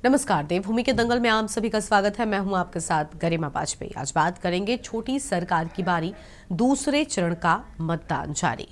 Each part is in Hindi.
नमस्कार, देवभूमि के दंगल में आप सभी का स्वागत है। मैं हूं आपके साथ गरिमा वाजपेयी। आज बात करेंगे छोटी सरकार की बारी, दूसरे चरण का मतदान जारी।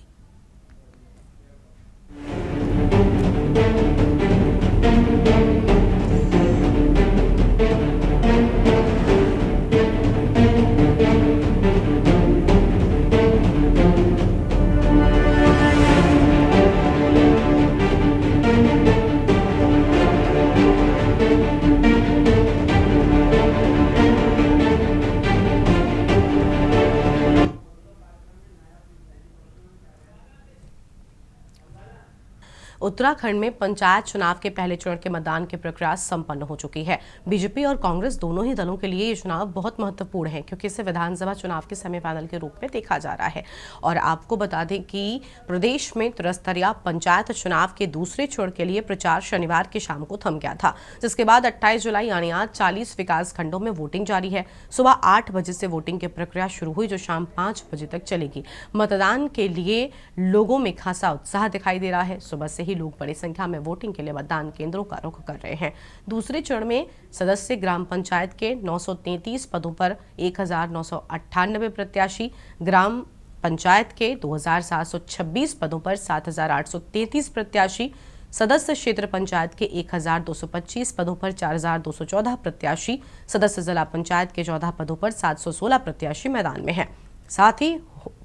उत्तराखंड में पंचायत चुनाव के पहले चरण के मतदान की प्रक्रिया संपन्न हो चुकी है। बीजेपी और कांग्रेस दोनों ही दलों के लिए ये चुनाव बहुत महत्वपूर्ण है, क्योंकि इसे विधानसभा चुनाव के सेमीफाइनल के रूप में देखा जा रहा है। और आपको बता दें कि प्रदेश में त्रिस्तरीय पंचायत चुनाव के दूसरे चरण के लिए प्रचार शनिवार की शाम को थम गया था, जिसके बाद 28 जुलाई यानी आज 40 विकास खंडों में वोटिंग जारी है। सुबह 8 बजे से वोटिंग की प्रक्रिया शुरू हुई, जो शाम 5 बजे तक चलेगी। मतदान के लिए लोगों में खासा उत्साह दिखाई दे रहा है। सुबह से ही लोग बड़ी संख्या में वोटिंग के लिए मतदान केंद्रों का रुख कर रहे हैं। दूसरे चरण में सदस्य ग्राम पंचायत के 933 पदों पर 1998 प्रत्याशी, ग्राम पंचायत के 2726 पदों पर 7833 प्रत्याशी, सदस्य क्षेत्र पंचायत के 1225 पदों पर 4214 प्रत्याशी, सदस्य जिला पंचायत के 14 पदों पर 716 प्रत्याशी मैदान में हैं। साथ ही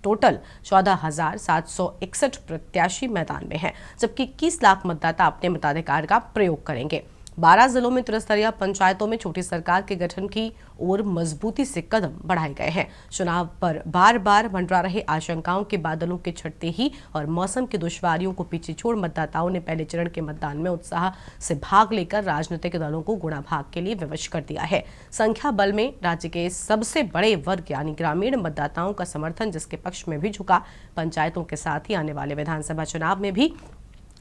टोटल 14,761 प्रत्याशी मैदान में हैं, जबकि 21 लाख मतदाता अपने मताधिकार का प्रयोग करेंगे। 12 जिलों में त्रिस्तरीय पंचायतों में छोटी सरकार के गठन की ओर मजबूती से कदम बढ़ाए गए हैं। चुनाव पर बार बार मंडरा रहे आशंकाओं के बादलों के छटते ही और मौसम की दुश्वारियों को पीछे छोड़ मतदाताओं ने पहले चरण के मतदान में उत्साह से भाग लेकर राजनीतिक दलों को गुणा भाग के लिए विवश कर दिया है। संख्या बल में राज्य के सबसे बड़े वर्ग यानी ग्रामीण मतदाताओं का समर्थन जिसके पक्ष में भी झुका। पंचायतों के साथ ही आने वाले विधानसभा चुनाव में भी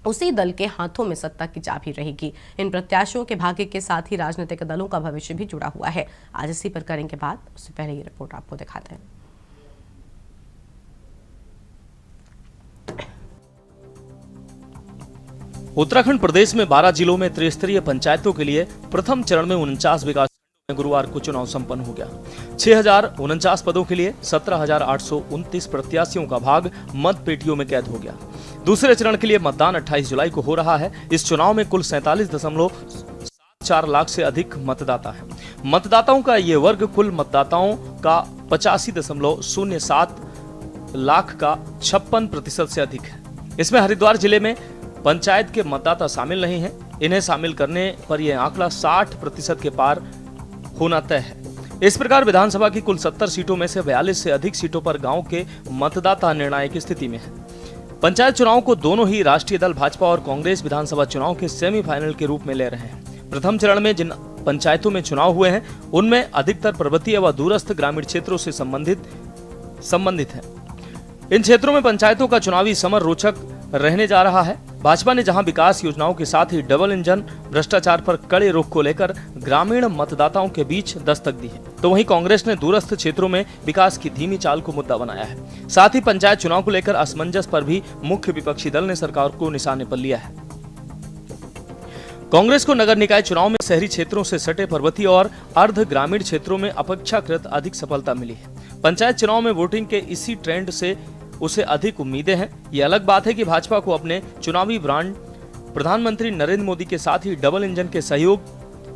उसी दल के हाथों में सत्ता की चाबी रहेगी। इन प्रत्याशियों के भाग्य के साथ ही राजनीतिक दलों का भविष्य भी जुड़ा हुआ है। आज इसी पर करेंगे बात, उससे पहले ये रिपोर्ट आपको दिखाते हैं। उत्तराखंड प्रदेश में 12 जिलों में त्रिस्तरीय पंचायतों के लिए प्रथम चरण में 49 विकास खंडों में गुरुवार को चुनाव संपन्न हो गया। 6049 पदों के लिए 17,829 प्रत्याशियों का भाग मत पेटियों में कैद हो गया। दूसरे चरण के लिए मतदान 28 जुलाई को हो रहा है। इस चुनाव में कुल 47.74 लाख से अधिक मतदाता हैं। मतदाताओं का ये वर्ग कुल मतदाताओं का 85.07 लाख का 56% से अधिक है। इसमें हरिद्वार जिले में पंचायत के मतदाता शामिल नहीं हैं। इन्हें शामिल करने पर यह आंकड़ा 60% के पार होना तय है। इस प्रकार विधानसभा की कुल 70 सीटों में से 42 से अधिक सीटों पर गांव के मतदाता निर्णायक स्थिति में है। पंचायत चुनाव को दोनों ही राष्ट्रीय दल भाजपा और कांग्रेस विधानसभा चुनाव के सेमीफाइनल के रूप में ले रहे हैं। प्रथम चरण में जिन पंचायतों में चुनाव हुए हैं उनमें अधिकतर पर्वतीय व दूरस्थ ग्रामीण क्षेत्रों से संबंधित है। इन क्षेत्रों में पंचायतों का चुनावी समर रोचक रहने जा रहा है। भाजपा ने जहां विकास योजनाओं के साथ ही डबल इंजन भ्रष्टाचार पर कड़े रुख को लेकर ग्रामीण मतदाताओं के बीच दस्तक दी है, तो वहीं कांग्रेस ने दूरस्थ क्षेत्रों में विकास की धीमी चाल को मुद्दा बनाया है। साथ ही पंचायत चुनाव को लेकर असमंजस पर भी मुख्य विपक्षी दल ने सरकार को निशाने पर लिया है। कांग्रेस को नगर निकाय चुनाव में शहरी क्षेत्रों से सटे पर्वतीय और अर्ध ग्रामीण क्षेत्रों में अपेक्षाकृत अधिक सफलता मिली है। पंचायत चुनाव में वोटिंग के इसी ट्रेंड से उसे अधिक उम्मीदें हैं। ये अलग बात है कि भाजपा को अपने चुनावी ब्रांड प्रधानमंत्री नरेंद्र मोदी के साथ ही डबल इंजन के सहयोग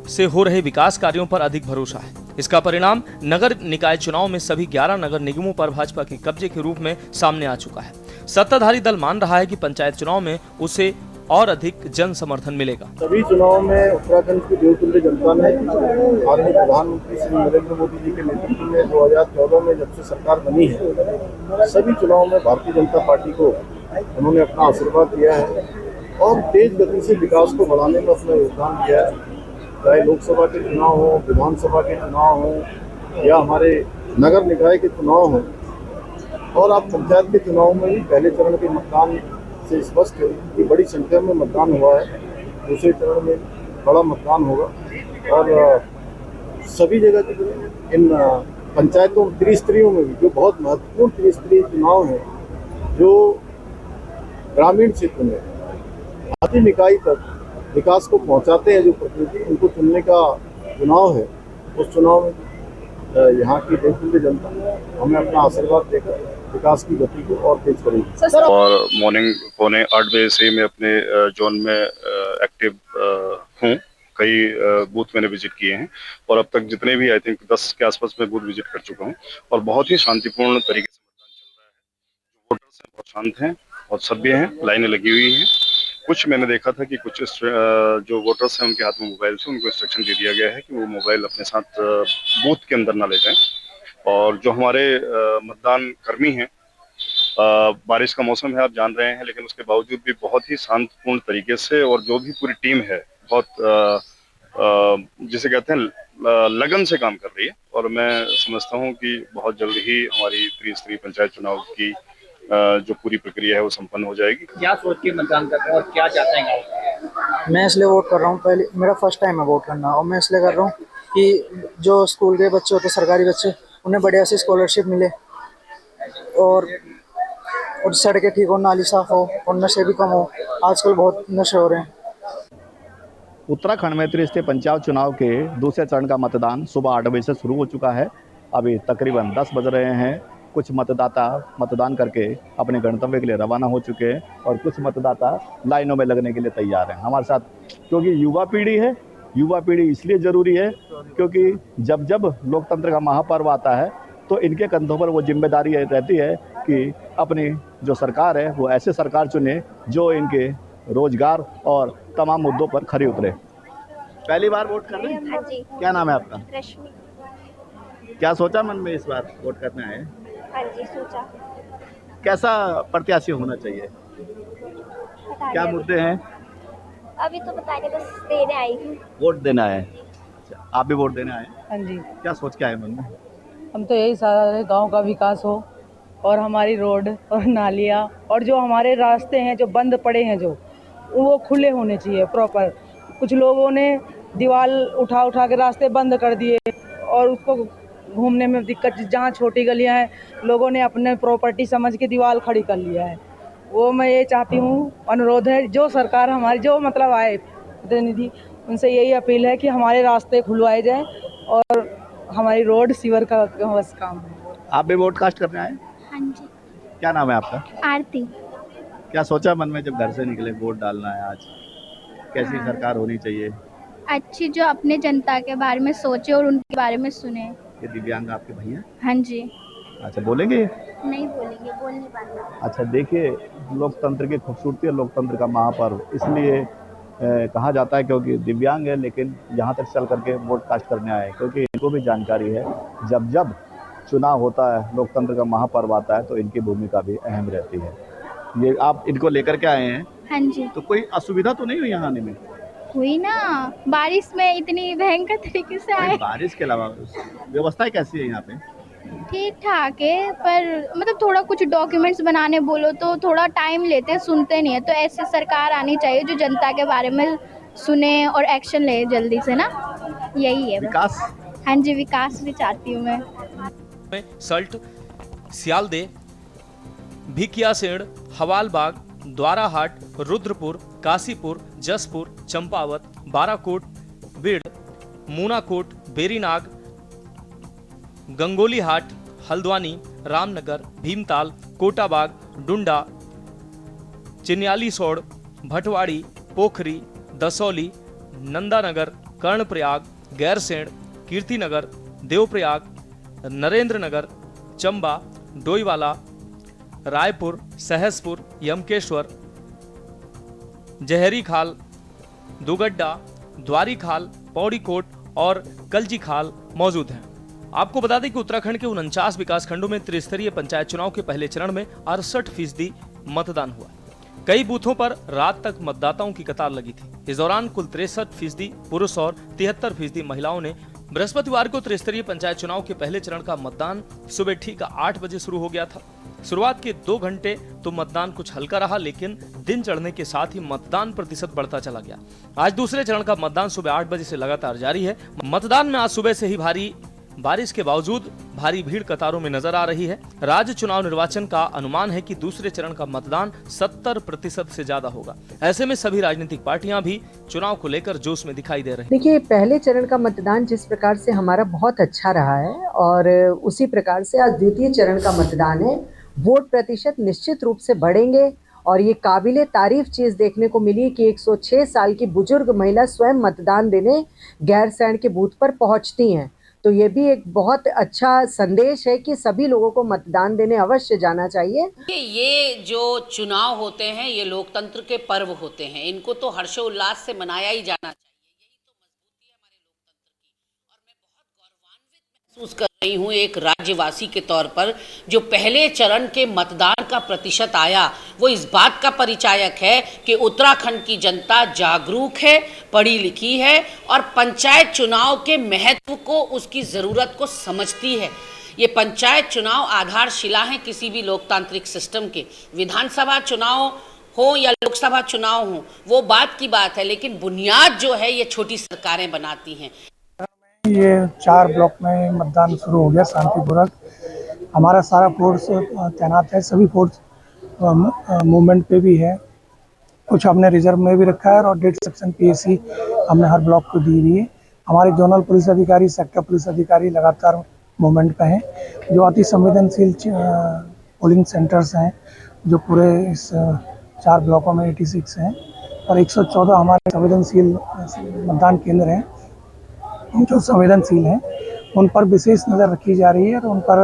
से हो रहे विकास कार्यों पर अधिक भरोसा है। इसका परिणाम नगर निकाय चुनाव में सभी 11 नगर निगमों पर भाजपा के कब्जे के रूप में सामने आ चुका है। सत्ताधारी दल मान रहा है कि पंचायत चुनाव में उसे और अधिक जन समर्थन मिलेगा। सभी चुनाव में उत्तराखंड की देवतुल्य जनता ने माननीय प्रधानमंत्री श्री नरेंद्र मोदी जी के नेतृत्व में 2014 में जब से सरकार बनी है, सभी चुनाव में भारतीय जनता पार्टी को उन्होंने अपना आशीर्वाद दिया है और तेज गति से विकास को बढ़ाने में अपना योगदान दिया है। चाहे लोकसभा के चुनाव हो, विधानसभा के चुनाव हो या हमारे नगर निकाय के चुनाव हो, और आप पंचायत के चुनाव में भी पहले चरण के मतदान से स्पष्ट है कि बड़ी संख्या में मतदान हुआ है। दूसरे चरण में बड़ा मतदान होगा और सभी जगह के इन पंचायतों त्रिस्तरीयों में भी जो बहुत महत्वपूर्ण त्रिस्तरीय चुनाव हैं, जो ग्रामीण क्षेत्र में आदि निकाय तक विकास को पहुंचाते हैं जो प्रतिनिधि, उनको चुनने का चुनाव है। उस चुनाव में यहाँ की देवतुल्य जनता हमें अपना आशीर्वाद देकर विकास की गति को और तेज करेगी। और मॉर्निंग 7:45 बजे से मैं अपने जोन में एक्टिव हूँ। कई बूथ मैंने विजिट किए हैं और अब तक जितने भी आई थिंक 10 के आसपास मैं बूथ विजिट कर चुका हूँ और बहुत ही शांतिपूर्ण तरीके से मतदान चल रहा है। वोटर्स हैं बहुत शांत हैं, बहुत सभ्य हैं, लाइनें लगी हुई हैं। कुछ मैंने देखा था कि कुछ जो वोटर्स हैं उनके हाथ में मोबाइल थे, उनको इंस्ट्रक्शन दे दिया गया है कि वो मोबाइल अपने साथ बूथ के अंदर ना ले जाएं। और जो हमारे मतदान कर्मी हैं, बारिश का मौसम है आप जान रहे हैं, लेकिन उसके बावजूद भी बहुत ही शांतिपूर्ण तरीके से और जो भी पूरी टीम है बहुत जिसे कहते हैं लगन से काम कर रही है। और मैं समझता हूं कि बहुत जल्द ही हमारी त्रिस्तरीय पंचायत चुनाव की जो पूरी प्रक्रिया है वो संपन्न हो जाएगी। क्या सोच के मतदान कर रहे हैं और क्या चाहते हैं? मैं इसलिए वोट कर रहा हूँ, पहले मेरा फर्स्ट टाइम है वोट करना, और मैं इसलिए कर रहा हूँ कि जो स्कूल के बच्चे होते हैं, सरकारी बच्चे, उन्हें बढ़िया सी स्कॉलरशिप मिले और सड़कें ठीक हो, नाली साफ हो और नशे भी कम हो। आजकल बहुत नशे हो रहे हैं। उत्तराखंड में त्रिस्तरीय पंचायत चुनाव के दूसरे चरण का मतदान सुबह 8 बजे से शुरू हो चुका है। अभी तकरीबन 10 बज रहे हैं। कुछ मतदाता मतदान करके अपने गंतव्य के लिए रवाना हो चुके हैं और कुछ मतदाता लाइनों में लगने के लिए तैयार हैं हमारे साथ, क्योंकि युवा पीढ़ी है। युवा पीढ़ी इसलिए ज़रूरी है क्योंकि जब जब लोकतंत्र का महापर्व आता है तो इनके कंधों पर वो जिम्मेदारी रहती है कि अपनी जो सरकार है वो ऐसे सरकार चुने जो इनके रोजगार और तमाम मुद्दों पर खरी उतरे। पहली बार वोट कर रहे हैं? हाँ जी। क्या नाम है आपका? रश्मि। क्या सोचा मन में इस बार वोट करने आए? हाँ जी, सोचा। कैसा प्रत्याशी होना चाहिए? पता क्या नहीं मुद्दे हैं? अभी तो पता नहीं, बस देने आई हूँ। वोट देना है। अच्छा, आप भी वोट देने आए? हाँ जी। क्या सोच के आए मन में? हम तो यही सारे गांव का विकास हो और हमारी रोड और नालियाँ और जो हमारे रास्ते हैं जो बंद पड़े हैं जो वो खुले होने चाहिए प्रॉपर। कुछ लोगों ने दीवार उठा के रास्ते बंद कर दिए और उसको घूमने में दिक्कत, जहाँ छोटी गलियां हैं लोगों ने अपने प्रॉपर्टी समझ के दीवार खड़ी कर लिया है। वो मैं ये चाहती हूँ, अनुरोध है जो सरकार हमारी जो मतलब आए प्रतिनिधि, उनसे यही अपील है कि हमारे रास्ते खुलवाए जाएं और हमारी रोड सीवर का बस काम है। आप भी वोट कास्ट करने आए? हाँ जी। क्या नाम है आपका? आरती। क्या सोचा मन में जब घर से निकले वोट डालना है आज? कैसी सरकार होनी चाहिए? अच्छी, जो अपने जनता के बारे में सोचे और उनके बारे में सुने। ये दिव्यांग आपके भैया? हाँ जी। अच्छा, बोलेंगे? नहीं बोलेंगे, बोल नहीं पाते। अच्छा, देखिए लोकतंत्र की खूबसूरती है, लोकतंत्र का महापर्व इसलिए कहा जाता है क्योंकि दिव्यांग है लेकिन यहाँ तक चल करके वोट कास्ट करने आए, क्योंकि इनको भी जानकारी है जब जब चुनाव होता है, लोकतंत्र का महापर्व आता है तो इनकी भूमिका भी अहम रहती है। ये आप इनको लेकर के आए हैं? हाँ जी। तो कोई असुविधा तो नहीं हुई यहाँ आने में? हुई ना, बारिश में इतनी भयंकर तरीके से आए। बारिश के अलावा व्यवस्था कैसी है यहाँ पे? ठीक ठाक है, पर मतलब थोड़ा कुछ डॉक्यूमेंट्स बनाने बोलो तो थोड़ा टाइम लेते हैं, सुनते नहीं है। तो ऐसी सरकार आनी चाहिए जो जनता के बारे में सुने और एक्शन ले जल्दी से ना, यही है विकास। हाँ जी, विकास भी चाहती हूँ मैं। सल्ट, सियालदे, भिकियासेड़, हवालबाग, द्वाराहाट, रुद्रपुर, कासीपुर, जसपुर, चंपावत, बाराकोट, बीड़, मूनाकोट, बेरीनाग, गंगोलीहाट, हल्द्वानी, रामनगर, भीमताल, कोटाबाग, डुंडा, चिन्यालीसोड़, भटवाड़ी, पोखरी, दसौली, नंदानगर, कर्णप्रयाग, गैरसेन, कीर्तिनगर, देवप्रयाग, नरेंद्रनगर, चंबा, डोईवाला, रायपुर, सहसपुर, यमकेश्वर, जहरी खाल, दुगड्डा, द्वारी खाल, पौड़ी कोट और कलजी खाल मौजूद हैं। आपको बता दें कि उत्तराखंड के 49 विकास खंडों में त्रिस्तरीय पंचायत चुनाव के पहले चरण में 68% मतदान हुआ। कई बूथों पर रात तक मतदाताओं की कतार लगी थी। इस दौरान कुल 63% पुरुष और 73% महिलाओं ने बृहस्पतिवार को त्रिस्तरीय पंचायत चुनाव के पहले चरण का मतदान सुबह ठीक 8 बजे शुरू हो गया था। शुरुआत के 2 घंटे तो मतदान कुछ हल्का रहा, लेकिन दिन चढ़ने के साथ ही मतदान प्रतिशत बढ़ता चला गया। आज दूसरे चरण का मतदान सुबह 8 बजे से लगातार जारी है। मतदान में आज सुबह से ही भारी बारिश के बावजूद भारी भीड़ कतारों में नजर आ रही है। राज्य चुनाव निर्वाचन का अनुमान है कि दूसरे चरण का मतदान 70% से ज्यादा होगा। ऐसे में सभी राजनीतिक पार्टियां भी चुनाव को लेकर जोश में दिखाई दे रही हैं। देखिए, पहले चरण का मतदान जिस प्रकार से हमारा बहुत अच्छा रहा है और उसी प्रकार से आज द्वितीय चरण का मतदान है। वोट प्रतिशत निश्चित रूप से बढ़ेंगे और ये काबिले तारीफ चीज देखने को मिली कि 106 साल की बुजुर्ग महिला स्वयं मतदान देने गैरसैंण के बूथ पर पहुंचती हैं। तो ये भी एक बहुत अच्छा संदेश है कि सभी लोगों को मतदान देने अवश्य जाना चाहिए। ये जो चुनाव होते हैं ये लोकतंत्र के पर्व होते हैं, इनको तो हर्षोल्लास से मनाया ही जाना चाहिए। यही तो मजबूती है हमारे लोकतंत्र की। और मैं बहुत गौरवान्वित महसूस कर रही हूँ एक राज्यवासी के तौर पर, जो पहले चरण के मतदान का प्रतिशत आया वो इस बात का परिचायक है कि उत्तराखंड की जनता जागरूक है, पढ़ी लिखी है और पंचायत चुनाव के महत्व को, उसकी ज़रूरत को समझती है। ये पंचायत चुनाव आधारशिला है किसी भी लोकतांत्रिक सिस्टम के। विधानसभा चुनाव हो या लोकसभा चुनाव हो वो बात की बात है, लेकिन बुनियाद जो है ये छोटी सरकारें बनाती हैं। ये 4 ब्लॉक में मतदान शुरू हो गया शांतिपूर्वक। हमारा सारा फोर्स तैनात है, सभी फोर्स मूवमेंट पे भी है। कुछ हमने रिजर्व में भी रखा है और 1.5 सेक्शन पीएसी हमने हर ब्लॉक को दी हुई है। हमारे जोनल पुलिस अधिकारी, सेक्टर पुलिस अधिकारी लगातार मूवमेंट पे हैं। जो अति संवेदनशील पोलिंग सेंटर्स हैं जो पूरे इस 4 ब्लॉकों में 86 हैं और 114 हमारे संवेदनशील मतदान केंद्र हैं जो संवेदनशील हैं, उन पर विशेष नज़र रखी जा रही है और उन पर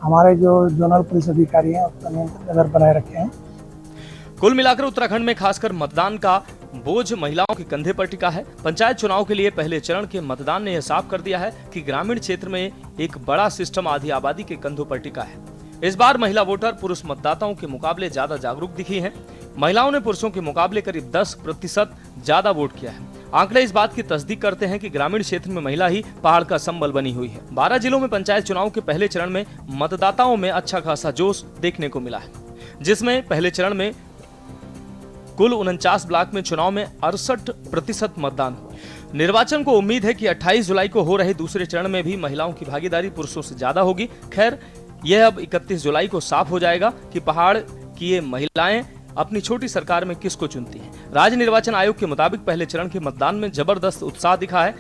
हमारे जो जोनल पुलिस अधिकारी हैं उन पर नज़र बनाए रखे हैं। कुल मिलाकर उत्तराखंड में खासकर मतदान का बोझ महिलाओं के कंधे पर टिका है। पंचायत चुनाव के लिए पहले चरण के मतदान ने यह साफ कर दिया है कि ग्रामीण क्षेत्र में एक बड़ा सिस्टम आधी आबादी के कंधों पर टिका है। इस बार महिला वोटर पुरुष मतदाताओं के मुकाबले ज्यादा जागरूक दिखी हैं। महिलाओं ने पुरुषों के मुकाबले करीब 10% ज्यादा वोट किया है। आंकड़े इस बात की तस्दीक करते हैं कि ग्रामीण क्षेत्र में महिला ही पहाड़ का संबल बनी हुई है। 12 जिलों में पंचायत चुनाव के पहले चरण में मतदाताओं में अच्छा खासा जोश देखने को मिला है, जिसमें पहले चरण में कुल 49 ब्लॉक में चुनाव में 68% मतदान हुआ। निर्वाचन को उम्मीद है कि 28 जुलाई को हो रहे दूसरे चरण में भी महिलाओं की भागीदारी पुरुषों से ज्यादा होगी। खैर, यह अब 31 जुलाई को साफ हो जाएगा कि पहाड़ की ये महिलाएं अपनी छोटी सरकार में किसको चुनती हैं। राज्य निर्वाचन आयोग के मुताबिक पहले चरण के मतदान में जबरदस्त उत्साह दिखा है।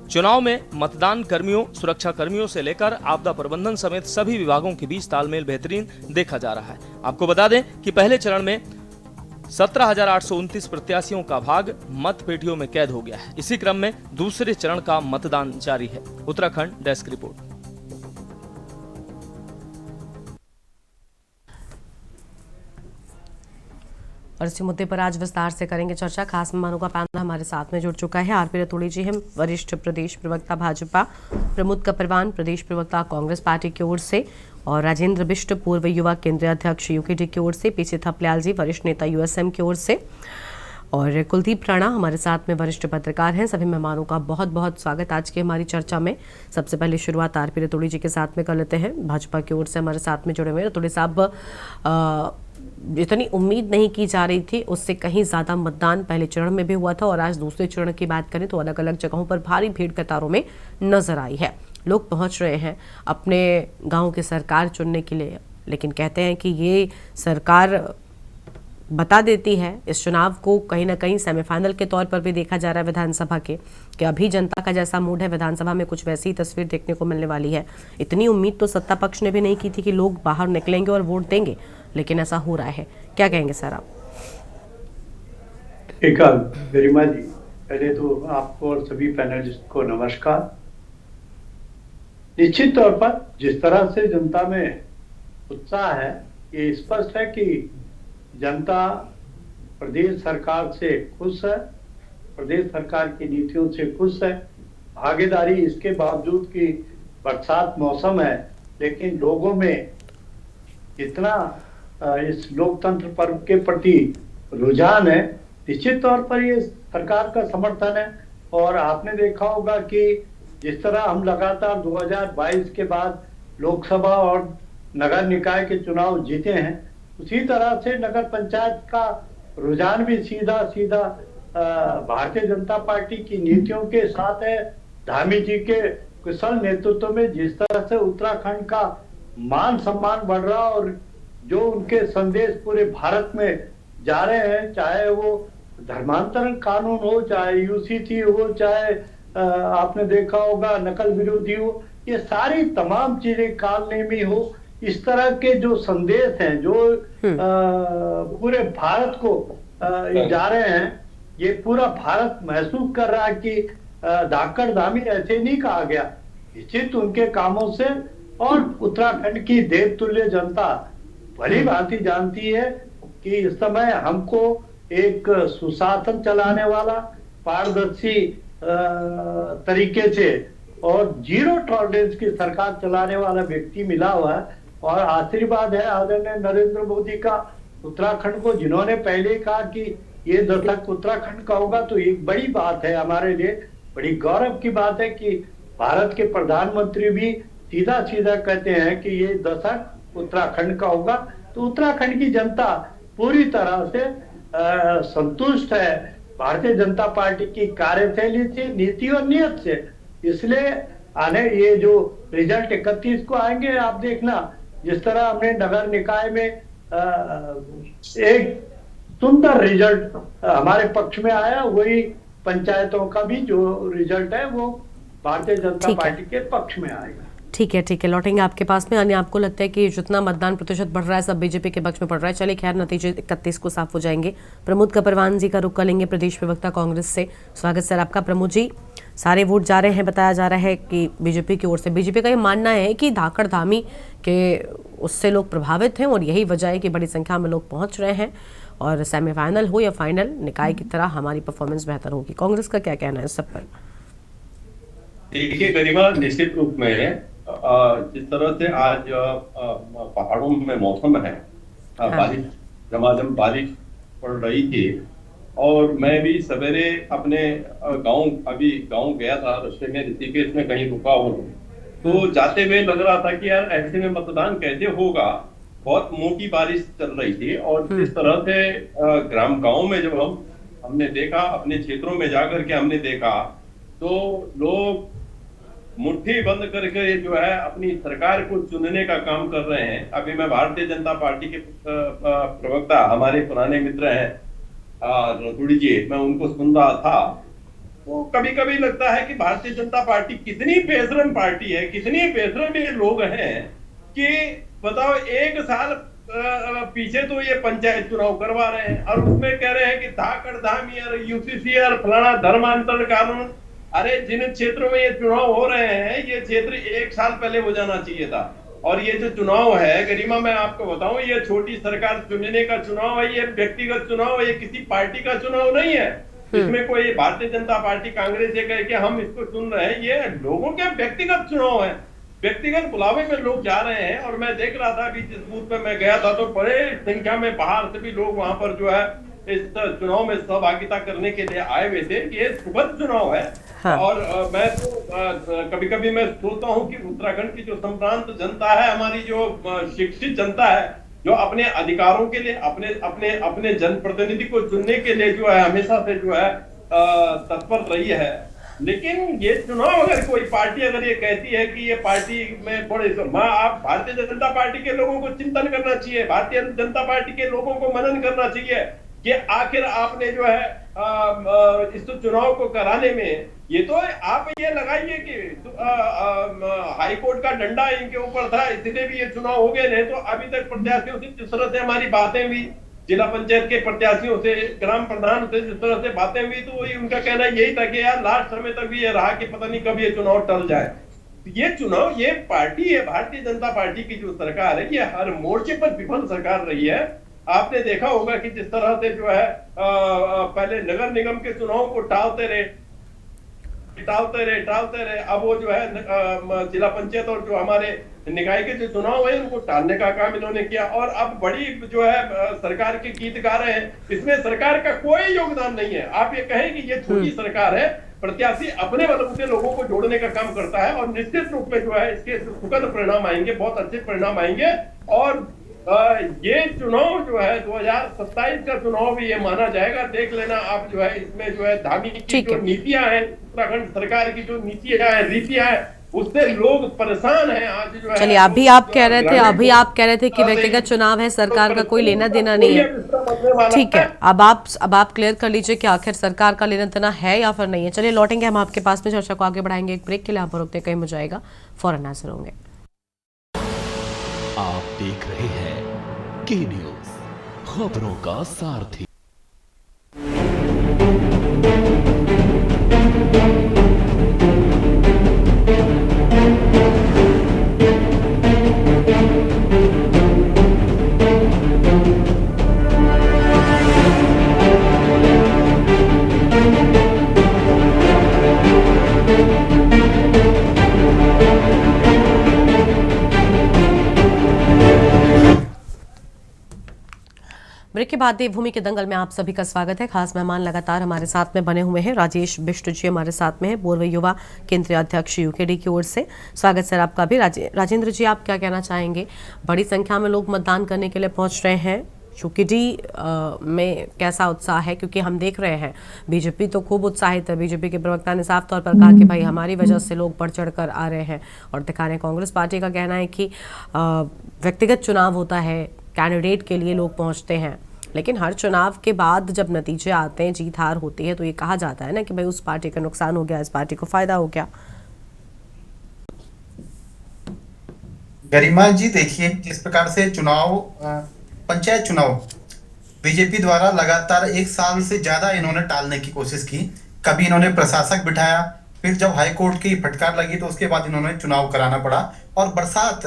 चुनाव में मतदान कर्मियों, सुरक्षा कर्मियों से लेकर आपदा प्रबंधन समेत सभी विभागों के बीच तालमेल बेहतरीन देखा जा रहा है। आपको बता दें कि पहले चरण में 17,829 प्रत्याशियों का भाग मत पेटियों में कैद हो गया है। इसी क्रम में दूसरे चरण का मतदान जारी है। Uttarakhand desk report. और इसी मुद्दे पर आज विस्तार से करेंगे चर्चा। खास मेहमानों का पैनल हमारे साथ में जुड़ चुका है। आरपी रतोड़ी जी हम वरिष्ठ प्रदेश प्रवक्ता भाजपा, प्रमोद कपरवान प्रदेश प्रवक्ता कांग्रेस पार्टी की ओर से, और राजेंद्र बिष्ट पूर्व युवा केंद्रीय अध्यक्ष यूकेडी की ओर से, पीछे थपलियाल जी वरिष्ठ नेता यूएसएम की ओर से, और कुलदीप राणा हमारे साथ में वरिष्ठ पत्रकार हैं। सभी मेहमानों का बहुत बहुत स्वागत आज की हमारी चर्चा में। सबसे पहले शुरुआत आरपी रतोड़ी जी के साथ में कर लेते हैं। भाजपा की ओर से हमारे साथ में जुड़े हुए रतोड़ी साहब, जितनी उम्मीद नहीं की जा रही थी उससे कहीं ज़्यादा मतदान पहले चरण में भी हुआ था और आज दूसरे चरण की बात करें तो अलग अलग जगहों पर भारी भीड़ कतारों में नजर आई है। लोग पहुंच रहे हैं अपने गांव की सरकार चुनने के लिए, लेकिन कहते हैं कि ये सरकार बता देती है इस चुनाव को कहीं ना कहीं सेमीफाइनल के तौर पर भी देखा जा रहा है विधानसभा के, कि अभी जनता का जैसा मूड है विधानसभा में कुछ वैसी ही तस्वीर देखने को मिलने वाली है। इतनी उम्मीद तो सत्ता पक्ष ने भी नहीं की थी कि लोग बाहर निकलेंगे और वोट देंगे, लेकिन ऐसा हो रहा है। क्या कहेंगे सर आप? गरिमा जी, पहले तो आपको और सभी पैनलिस्ट को नमस्कार। निश्चित तौर पर जिस तरह से जनता में उत्साह है, ये स्पष्ट है कि जनता प्रदेश सरकार से खुश है, प्रदेश सरकार की नीतियों से खुश है। भागीदारी इसके बावजूद कि बरसात मौसम है, लेकिन लोगों में इतना इस लोकतंत्र पर्व के प्रति रुझान है, निश्चित तौर पर ये सरकार का समर्थन है। और आपने देखा होगा कि जिस तरह हम लगातार 2022 के बाद लोकसभा और नगर निकाय के चुनाव जीते हैं, उसी तरह से नगर पंचायत का रुझान भी सीधा भारतीय जनता पार्टी की नीतियों के साथ है, धामी जी के कुशल नेतृत्व में जिस तरह से उत्तराखंड का मान सम्मान बढ़ रहा और जो उनके संदेश पूरे भारत में जा रहे हैं, चाहे वो धर्मांतरण कानून हो, चाहे यूसीसी हो, चाहे आपने देखा होगा नकल विरोधी हो, ये सारी तमाम चीजें कालनेमी हो, इस तरह के जो संदेश हैं जो पूरे भारत को जा रहे हैं, ये पूरा भारत महसूस कर रहा है कि धाकड़ धामी ऐसे नहीं कहा गया। निश्चित उनके कामों से और उत्तराखंड की देवतुल्य जनता भली भांति जानती है कि इस समय हमको एक सुशासन चलाने वाला, पारदर्शी तरीके से और जीरो टॉलरेंस की सरकार चलाने वाला व्यक्ति मिला हुआ है। और आशीर्वाद है आदरणीय नरेंद्र मोदी का उत्तराखंड को, जिन्होंने पहले कहा कि ये दशक उत्तराखंड का होगा, तो एक बड़ी बात है हमारे लिए, बड़ी गौरव की बात है कि भारत के प्रधानमंत्री भी सीधा सीधा कहते हैं कि ये दशक उत्तराखंड का होगा। तो उत्तराखंड की जनता पूरी तरह से संतुष्ट है भारतीय जनता पार्टी की कार्यशैली से, नीति और नियत से। इसलिए आने ये जो रिजल्ट 31 को आएंगे, आप देखना जिस तरह हमने नगर निकाय में एक सुंदर रिजल्ट हमारे पक्ष में आया, वही पंचायतों का भी जो रिजल्ट है वो भारतीय जनता पार्टी के पक्ष में आएगा। ठीक है, लौटेंगे आपके पास में। अन्य आपको लगता है कि जितना मतदान प्रतिशत बढ़ रहा है सब बीजेपी के पक्ष में पड़ रहा है? चलिए खैर, नतीजे 31 को साफ हो जाएंगे। प्रमोद कपरवान जी का रुख करेंगे, प्रदेश प्रवक्ता कांग्रेस से। स्वागत सर आपका। प्रमोद जी, सारे वोट जा रहे हैं, बताया जा रहा है कि बीजेपी की ओर से। बीजेपी का ये मानना है कि धाकड़ धामी के उससे लोग प्रभावित हैं और यही वजह है कि बड़ी संख्या में लोग पहुंच रहे हैं और सेमीफाइनल हो या फाइनल, निकाय की तरह हमारी परफॉर्मेंस बेहतर होगी। कांग्रेस का क्या कहना है इस सब पर? देखिए गरिमा, निश्चित रूप में है जिस तरह से आज पहाड़ों में मौसम है, बारिश झमाझम बारिश पड़ रही थी और मैं भी सवेरे अपने गांव गया था, रास्ते में ऋषिकेश में कहीं रुका हूँ, तो जाते हुए लग रहा था कि यार ऐसे में मतदान कैसे होगा। बहुत मोटी बारिश चल रही थी और जिस तरह से गांव में जब हमने देखा, अपने क्षेत्रों में जाकर के हमने देखा, तो लोग मुट्ठी बंद करके जो है अपनी सरकार को चुनने का काम कर रहे हैं। अभी मैं भारतीय जनता पार्टी के प्रवक्ता, हमारे पुराने मित्र हैं रतूड़ी जी, मैं उनको सुन रहा था, तो कभी कभी लगता है कि भारतीय जनता पार्टी कितनी बेशरम पार्टी है, कितनी बेशरम ये लोग हैं कि बताओ, एक साल पीछे तो ये पंचायत चुनाव करवा रहे हैं और उसमें कह रहे हैं कि धाकड़ धामी और यूसीसी और फलाना धर्मांतरण कानून। अरे जिन क्षेत्रों में ये चुनाव हो रहे हैं, ये क्षेत्र 1 साल पहले हो जाना चाहिए था। और ये जो चुनाव है गरिमा, मैं आपको बताऊं, ये छोटी सरकार चुनने का चुनाव है, ये व्यक्तिगत चुनाव है, ये किसी पार्टी का चुनाव नहीं है। इसमें कोई भारतीय जनता पार्टी कांग्रेस ये कह के हम इसको चुन रहे हैं, ये लोगों के व्यक्तिगत चुनाव है। व्यक्तिगत बुलावे में लोग जा रहे हैं और मैं देख रहा था अभी जिस बूथ पे मैं गया था, तो बड़े संख्या में बाहर से भी लोग वहां पर जो है इस चुनाव में सहभागिता करने के लिए आए हुए थे कि ये सुखद चुनाव है। हाँ। और मैं तो कभी कभी मैं सोचता हूँ कि उत्तराखंड की जो संभ्रांत जनता है, हमारी जो शिक्षित जनता है, जो अपने अधिकारों के लिए अपने जनप्रतिनिधि को चुनने के लिए जो है हमेशा से जो है तत्पर रही है। लेकिन ये चुनाव अगर कोई पार्टी अगर ये कहती है कि ये पार्टी में बड़े, आप भारतीय जनता पार्टी के लोगों को चिंतन करना चाहिए, भारतीय जनता पार्टी के लोगों को मनन करना चाहिए कि आखिर आपने जो है इस चुनाव को कराने में, ये तो आप ये लगाइए कि हाई कोर्ट का डंडा इनके ऊपर था इसलिए भी ये चुनाव हो गए, नहीं तो अभी तक प्रत्याशियों से जिस तरह से हमारी बातें हुई, जिला पंचायत के प्रत्याशियों से, ग्राम प्रधान से जिस तरह से बातें हुई, तो वही उनका कहना यही था कि यार लास्ट समय तक भी ये रहा कि पता नहीं कब ये चुनाव टल जाए। ये चुनाव, ये पार्टी है भारतीय जनता पार्टी की जो सरकार है, ये हर मोर्चे पर विफल सरकार रही है। आपने देखा होगा कि जिस तरह से जो है पहले नगर निगम के चुनाव को टालते रहे, अब वो जो है जिला पंचायत और जो हमारे निकाय के जो चुनाव है उनको टालने का काम इन्होंने किया और अब बड़ी जो है सरकार के गीत गा रहे हैं। इसमें सरकार का कोई योगदान नहीं है। आप ये कहें कि ये छोटी सरकार है, प्रत्याशी अपने बलबूते लोगों को जोड़ने का काम करता है और निश्चित रूप में जो है इसके सुखद परिणाम आएंगे, बहुत अच्छे परिणाम आएंगे। और ये चुनाव जो है 2027 का चुनाव भी ये माना जाएगा। देख लेना आप, जो है इसमें जो है धामी की जो नीतियां हैं, उत्तराखंड सरकार की जो नीतियां हैं, रीतियां हैं, उससे लोग परेशान हैं आज जो है। चलिए, अभी आप कह रहे थे कि व्यक्तिगत चुनाव है, सरकार का कोई लेना देना नहीं है। ठीक है, अब आप क्लियर कर लीजिए कि आखिर सरकार का लेना देना है या फिर नहीं है। चलिए, लौटेंगे हम आपके पास में, चर्चा को आगे बढ़ाएंगे। एक ब्रेक के लिए आप रुकते कहीं हो जाएगा, फौरन हाजिर होंगे। आप देख रहे हैं के न्यूज, खबरों का सारथी। ब्रेक के बाद देवभूमि के दंगल में आप सभी का स्वागत है। खास मेहमान लगातार हमारे साथ में बने हुए हैं। राजेश बिष्ट जी हमारे साथ में है, पूर्व युवा केंद्रीय अध्यक्ष यूकेडी की ओर से। स्वागत सर आपका भी। राजेंद्र जी, आप क्या कहना चाहेंगे? बड़ी संख्या में लोग मतदान करने के लिए पहुंच रहे हैं, यूकेडी में कैसा उत्साह है? क्योंकि हम देख रहे हैं बीजेपी तो खूब उत्साहित है। बीजेपी के प्रवक्ता ने साफ तौर पर कहा कि भाई हमारी वजह से लोग बढ़ चढ़ कर आ रहे हैं और दिखा रहे हैं। कांग्रेस पार्टी का कहना है कि व्यक्तिगत चुनाव होता है, कैंडिडेट के लिए लोग पहुंचते हैं, लेकिन हर चुनाव के बाद जब नतीजे आते हैं, जीत हार होती है, तो ये कहा जाता है ना कि भाई उस पार्टी का नुकसान हो गया, इस पार्टी को फायदा हो गया। गरिमा जी, देखिए जिस प्रकार से चुनाव, पंचायत चुनाव बीजेपी द्वारा लगातार 1 साल से ज्यादा इन्होंने टालने की कोशिश की। कभी इन्होंने प्रशासक बिठाया, फिर जब हाई कोर्ट की फटकार लगी तो उसके बाद इन्होंने चुनाव कराना पड़ा। और बरसात,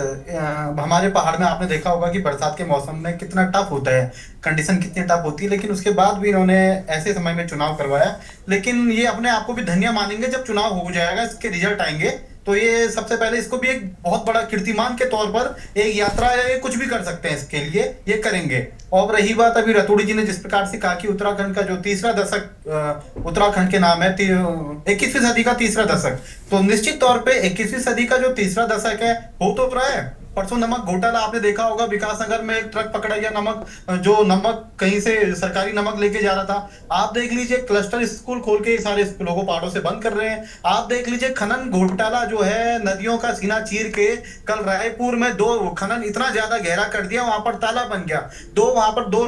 हमारे पहाड़ में आपने देखा होगा कि बरसात के मौसम में कितना टफ होता है, कंडीशन कितनी टफ होती है, लेकिन उसके बाद भी इन्होंने ऐसे समय में चुनाव करवाया। लेकिन ये अपने आप को भी धन्य मानेंगे जब चुनाव हो जाएगा, इसके रिजल्ट आएंगे तो ये सबसे पहले इसको भी एक बहुत बड़ा कीर्तिमान के तौर पर एक यात्रा या ये कुछ भी कर सकते हैं, इसके लिए ये करेंगे। और रही बात अभी रतूड़ी जी ने जिस प्रकार से कहा कि उत्तराखंड का जो तीसरा दशक उत्तराखंड के नाम है, 21वीं सदी का तीसरा दशक, तो निश्चित तौर पे 21वीं सदी का जो तीसरा दशक है हो तो रहा है। परसों नमक घोटाला आपने देखा होगा, विकासनगर में एक ट्रक पकड़ा गया, नमक कहीं से सरकारी नमक लेके जा रहा था। आप देख लीजिए क्लस्टर स्कूल खोल के सारे स्कूलों को पहाड़ों से बंद कर रहे हैं। आप देख लीजिए खनन घोटाला जो है, नदियों का सीना चीर के कल रायपुर में 2 खनन इतना ज्यादा गहरा कर दिया, वहां पर ताला बन गया, वहां पर 2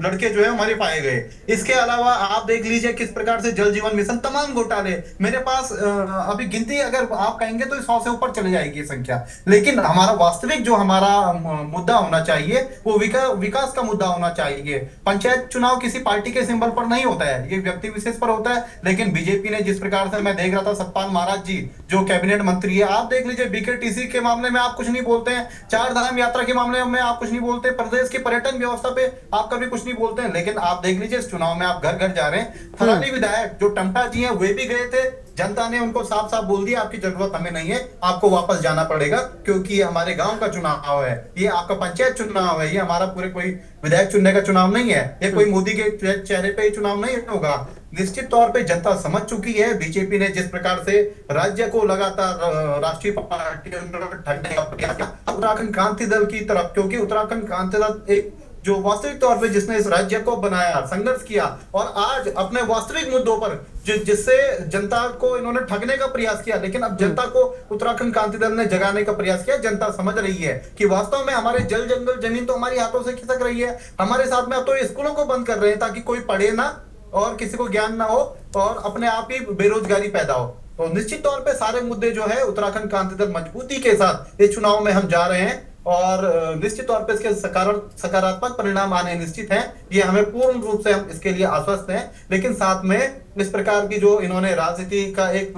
लड़के जो है हमारे पाए गए। इसके अलावा आप देख लीजिए किस प्रकार से जल जीवन मिशन, तमाम घोटाले मेरे पास अभी गिनती अगर आप कहेंगे तो 100 से ऊपर चले जाएगी संख्या। लेकिन हमारा वास्तविक जो हमारा मुद्दा होना चाहिए वो विकास का मुद्दा होना चाहिए। पंचायत चुनाव किसी पार्टी के सिंबल पर नहीं होता है, ये व्यक्ति विशेष पर होता है। लेकिन बीजेपी ने जिस प्रकार से, मैं देख रहा था सतपाल महाराज जी जो कैबिनेट मंत्री है, आप देख लीजिए बीकेटीसी के मामले में आप कुछ नहीं बोलते हैं, 4 धाम यात्रा के मामले में आप कुछ नहीं बोलते, प्रदेश की पर्यटन व्यवस्था पे आप कभी कुछ नहीं बोलते हैं। लेकिन आप देख लीजिए इस चुनाव में आप घर घर जा रहे हैं। थराली विधायक जो टंटा जी हैं वे भी गए थे, जनता ने उनको साफ साफ बोल दिया आपकी जरूरत हमें नहीं है, आपको वापस जाना पड़ेगा, क्योंकि ये हमारे गांव का चुनाव है, ये आपका पंचायत चुनाव है, ये हमारा पूरे कोई विधायक चुनने का चुनाव नहीं है, ये कोई मोदी के चेहरे पे चुनाव नहीं होगा। निश्चित तौर पे जनता समझ चुकी है बीजेपी ने जिस प्रकार से राज्य को लगातार राष्ट्रीय पार्टी ठगने का प्रयास किया उत्तराखंड क्रांति दल की तरफ, क्योंकि उत्तराखंड क्रांति दल एक जो वास्तविक तौर पे जिसने इस राज्य को बनाया, संघर्ष किया और आज अपने वास्तविक मुद्दों पर जिससे जनता को इन्होंने ठगने का प्रयास किया, लेकिन अब जनता को उत्तराखंड क्रांति दल ने जगाने का प्रयास किया। जनता समझ रही है कि वास्तव में हमारे जल जंगल जमीन तो हमारे हाथों से खिसक रही है, हमारे साथ में अब तो स्कूलों को बंद कर रहे हैं ताकि कोई पढ़े ना और किसी को ज्ञान ना हो और अपने आप ही बेरोजगारी पैदा हो। तो निश्चित तौर पे सारे मुद्दे जो है उत्तराखंड क्रांति दल मजबूती के साथ इस चुनाव में हम जा रहे हैं और निश्चित तौर पे इसके सकारात्मक परिणाम आने निश्चित हैं, ये हमें पूर्ण रूप से हम इसके लिए आश्वस्त हैं। लेकिन साथ में इस प्रकार की जो इन्होंने राजनीति का एक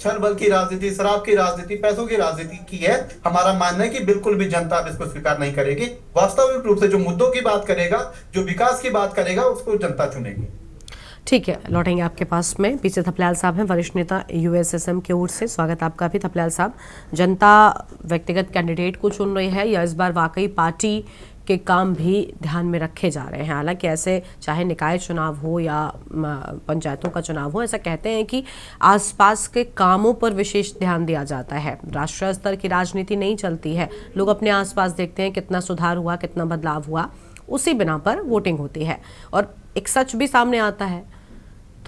छल बल की राजनीति, शराब की राजनीति, पैसों की राजनीति की है, हमारा मानना है कि बिल्कुल भी जनता अब इसको स्वीकार नहीं करेगी। वास्तविक रूप से जो मुद्दों की बात करेगा, जो विकास की बात करेगा, उसको जनता चुनेगी। ठीक है, लौटेंगे आपके पास में। पीछे थपलियाल साहब हैं, वरिष्ठ नेता यूएसएसएम की ओर से। स्वागत आपका भी थपलियाल साहब। जनता व्यक्तिगत कैंडिडेट को चुन रही है या इस बार वाकई पार्टी के काम भी ध्यान में रखे जा रहे हैं? हालांकि ऐसे चाहे निकाय चुनाव हो या पंचायतों का चुनाव हो, ऐसा कहते हैं कि आसपास के कामों पर विशेष ध्यान दिया जाता है। राष्ट्रीय स्तर की राजनीति नहीं चलती है, लोग अपने आसपास देखते हैं कितना सुधार हुआ, कितना बदलाव हुआ, उसी बिना पर वोटिंग होती है और एक सच भी सामने आता है।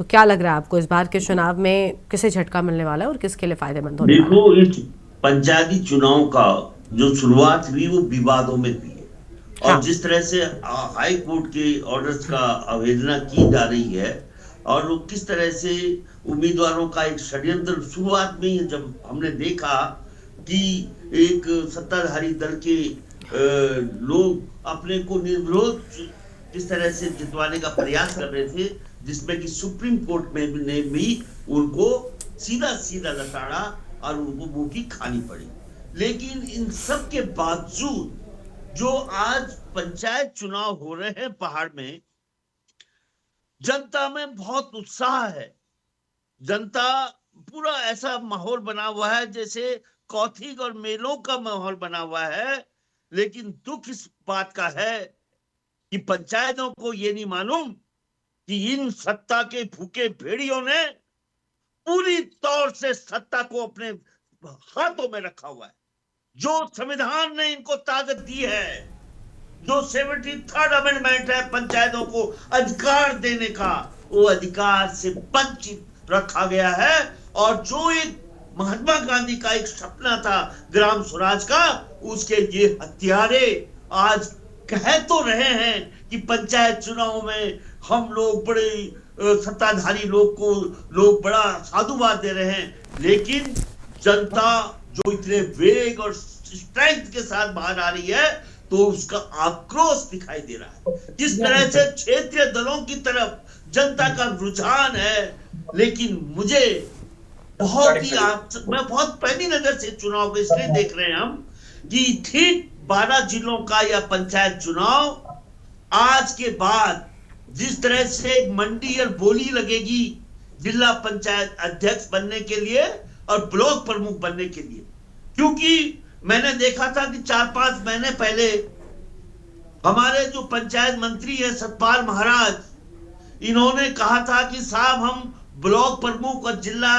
तो क्या लग रहा है आपको, इस बार के चुनाव में किसे झटका मिलने वाला है और किसके लिए फायदेमंद होने वाला है? देखो, इस पंचायती चुनाव का जो शुरुआत हुई वो विवादों में हुई है। और जिस तरह से हाई कोर्ट के ऑर्डर्स का अवहेलना की जा रही है और वो किस तरह से उम्मीदवारों का एक षड्यंत्र, शुरुआत में ही जब हमने देखा कि एक सत्ताधारी दल के लोग अपने को निर्विरोध किस तरह से जितवाने का प्रयास कर रहे थे, जिसमें कि सुप्रीम कोर्ट में ने भी उनको सीधा सीधा लताड़ा और उनको मुंह की खानी पड़ी। लेकिन इन सब के बावजूद जो आज पंचायत चुनाव हो रहे हैं पहाड़ में, जनता में बहुत उत्साह है। जनता पूरा ऐसा माहौल बना हुआ है जैसे कौथिग और मेलों का माहौल बना हुआ है। लेकिन दुख इस बात का है कि पंचायतों को ये नहीं मालूम कि इन सत्ता के भूखे भेड़ियों ने पूरी तौर से सत्ता को अपने हाथों में रखा हुआ है। जो संविधान ने इनको ताकत दी है, जो 73rd अमेंडमेंट है पंचायतों को अधिकार देने का, वो अधिकार से वंचित रखा गया है। और जो एक महात्मा गांधी का एक सपना था ग्राम स्वराज का, उसके ये हत्यारे आज कह तो रहे हैं कि पंचायत चुनाव में हम लोग बड़े सत्ताधारी लोग बड़ा साधुवाद दे रहे हैं, लेकिन जनता जो इतने वेग और स्ट्रेंथ के साथ बाहर आ रही है तो उसका आक्रोश दिखाई दे रहा है। जिस तरह से क्षेत्रीय दलों की तरफ जनता का रुझान है, लेकिन मुझे मैं बहुत पहली नजर से चुनाव को इसलिए देख रहे हैं हम कि ठीक 12 जिलों का यह पंचायत चुनाव आज के बाद जिस तरह से एक मंडी और बोली लगेगी जिला पंचायत अध्यक्ष बनने के लिए और ब्लॉक प्रमुख बनने के लिए, क्योंकि मैंने देखा था कि 4-5 महीने पहले हमारे जो पंचायत मंत्री है सतपाल महाराज, इन्होंने कहा था कि साहब हम ब्लॉक प्रमुख और जिला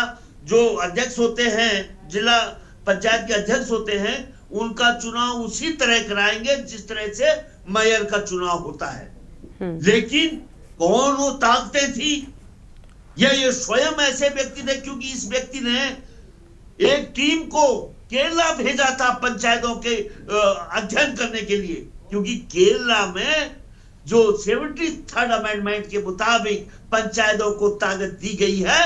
जो अध्यक्ष होते हैं, जिला पंचायत के अध्यक्ष होते हैं, उनका चुनाव उसी तरह कराएंगे जिस तरह से मेयर का चुनाव होता है। लेकिन कौन वो ताकतें थी? ये स्वयं ऐसे व्यक्ति थे, क्योंकि इस व्यक्ति ने एक टीम को केरला भेजा था पंचायतों के अध्ययन करने के लिए, क्योंकि केरला में जो 73rd अमेंडमेंट के मुताबिक पंचायतों को ताकत दी गई है,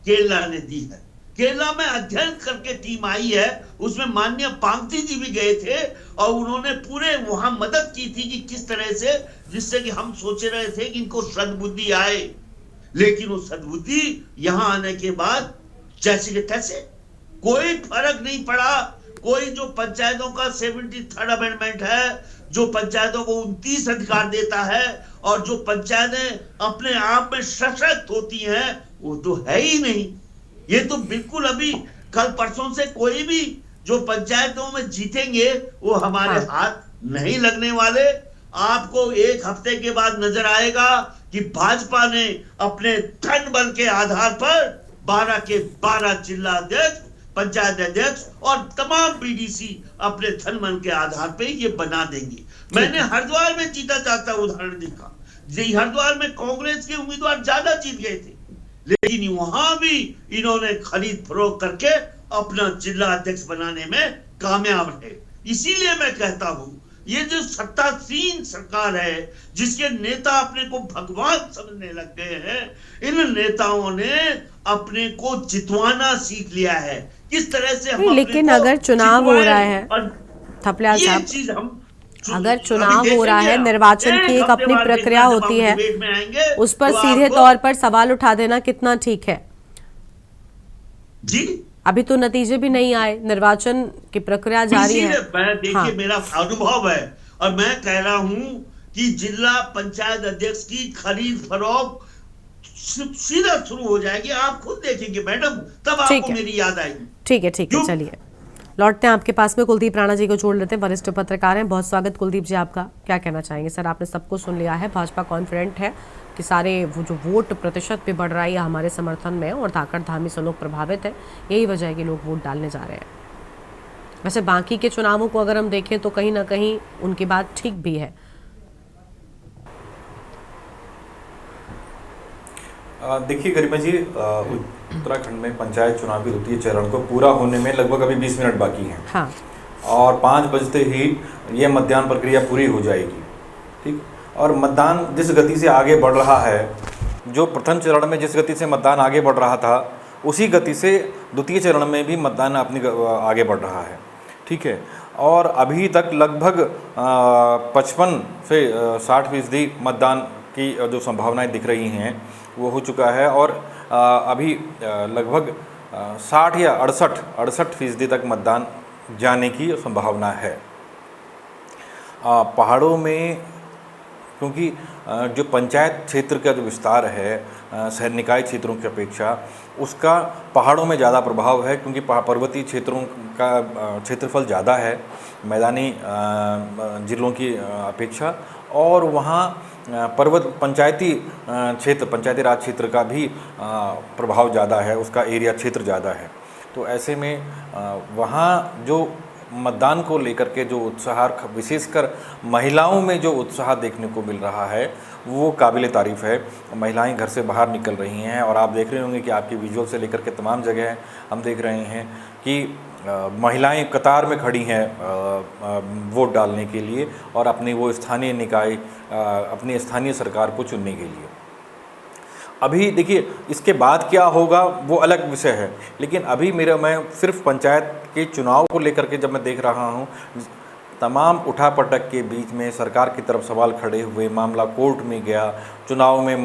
केरला ने दी है। केरला में अध्ययन करके टीम आई है, उसमें माननीय पांगती जी भी गए थे और उन्होंने पूरे वहां मदद की थी कि किस तरह से, जिससे कि हम सोच रहे थे कि इनको सद्बुद्धि आए, लेकिन वो सद्बुद्धि यहां आने के बाद जैसे के तैसे कोई फर्क नहीं पड़ा। कोई जो पंचायतों का 73rd अमेंडमेंट है, जो पंचायतों को 29 अधिकार देता है और जो पंचायतें अपने आप में सशक्त होती हैं, वो तो है ही नहीं। ये तो बिल्कुल अभी कल परसों से कोई भी जो पंचायतों में जीतेंगे वो हमारे हाथ नहीं लगने वाले। आपको एक हफ्ते के बाद नजर आएगा कि भाजपा ने अपने धन बल के आधार पर 12 के 12 जिला अध्यक्ष, पंचायत अध्यक्ष और तमाम बीडीसी अपने धन बल के आधार पे ये बना देंगे। मैंने हरिद्वार में जीता जाता उदाहरण देखा, हरिद्वार में कांग्रेस के उम्मीदवार ज्यादा जीत गए थे, लेकिन वहां भी इन्होंने खरीद फरोख्त करके अपना जिला अध्यक्ष बनाने में कामयाब रहे। इसीलिए मैं कहता हूं, ये जो सत्तासीन सरकार है, जिसके नेता अपने को भगवान समझने लग गए हैं, इन नेताओं ने अपने को जितवाना सीख लिया है। किस तरह से हम लेकिन अगर चुनाव हो रहा है थपलियाल साहब, चीज हम अगर चुनाव हो रहा है, निर्वाचन की एक अपनी प्रक्रिया होती है, उस पर सीधे तौर पर सवाल उठा देना कितना ठीक है? जी, अभी तो नतीजे भी नहीं आए, निर्वाचन की प्रक्रिया जारी है। देखिए, मेरा अनुभव है और मैं कह रहा हूं कि जिला पंचायत अध्यक्ष की खरीद फरोख्त सीधा शुरू हो जाएगी। आप खुद देखेंगे मैडम, तब आपको मेरी याद आएगी। ठीक है, चलिए लौटते हैं आपके पास में। कुलदीप राणा जी को जोड़ लेते हैं, वरिष्ठ पत्रकार हैं। बहुत स्वागत कुलदीप जी आपका। क्या कहना चाहेंगे सर? आपने सबको सुन लिया है, भाजपा कॉन्फिडेंट है कि सारे वो जो वोट प्रतिशत पे बढ़ रहा है हमारे समर्थन में, और धाकड़ धामी से लोग प्रभावित है, यही वजह है कि लोग वोट डालने जा रहे हैं। वैसे बाकी के चुनावों को अगर हम देखें तो कहीं ना कहीं उनकी बात ठीक भी है। देखिए गरिमा जी, उत्तराखंड में पंचायत चुनाव के द्वितीय चरण को पूरा होने में लगभग अभी 20 मिनट बाकी हैं। हाँ। और 5 बजते ही ये मतदान प्रक्रिया पूरी हो जाएगी। ठीक। और मतदान जिस गति से आगे बढ़ रहा है, जो प्रथम चरण में जिस गति से मतदान आगे बढ़ रहा था, उसी गति से द्वितीय चरण में भी मतदान अपनी आगे बढ़ रहा है। ठीक है। और अभी तक लगभग 55 से 60% मतदान की जो संभावनाएं दिख रही हैं वो हो चुका है। और अभी लगभग 60 या 68% तक मतदान जाने की संभावना है। पहाड़ों में क्योंकि जो पंचायत क्षेत्र का जो विस्तार है शहर निकाय क्षेत्रों की अपेक्षा, उसका पहाड़ों में ज़्यादा प्रभाव है, क्योंकि पर्वतीय क्षेत्रों का क्षेत्रफल ज़्यादा है मैदानी जिलों की अपेक्षा, और वहाँ पंचायती राज क्षेत्र का भी प्रभाव ज़्यादा है, उसका एरिया क्षेत्र ज़्यादा है। तो ऐसे में वहाँ जो मतदान को लेकर के जो उत्साह, विशेषकर महिलाओं में जो उत्साह देखने को मिल रहा है वो काबिले तारीफ़ है। महिलाएं घर से बाहर निकल रही हैं, और आप देख रहे होंगे कि आपकी विजुअल से लेकर के तमाम जगह हम देख रहे हैं कि महिलाएं कतार में खड़ी हैं वोट डालने के लिए, और अपनी वो स्थानीय निकाय, अपनी स्थानीय सरकार को चुनने के लिए। अभी देखिए इसके बाद क्या होगा वो अलग विषय है, लेकिन अभी मैं सिर्फ पंचायत के चुनाव को लेकर के जब मैं देख रहा हूँ, तमाम उठापटक के बीच में सरकार की तरफ सवाल खड़े हुए, मामला कोर्ट में गया, चुनाव में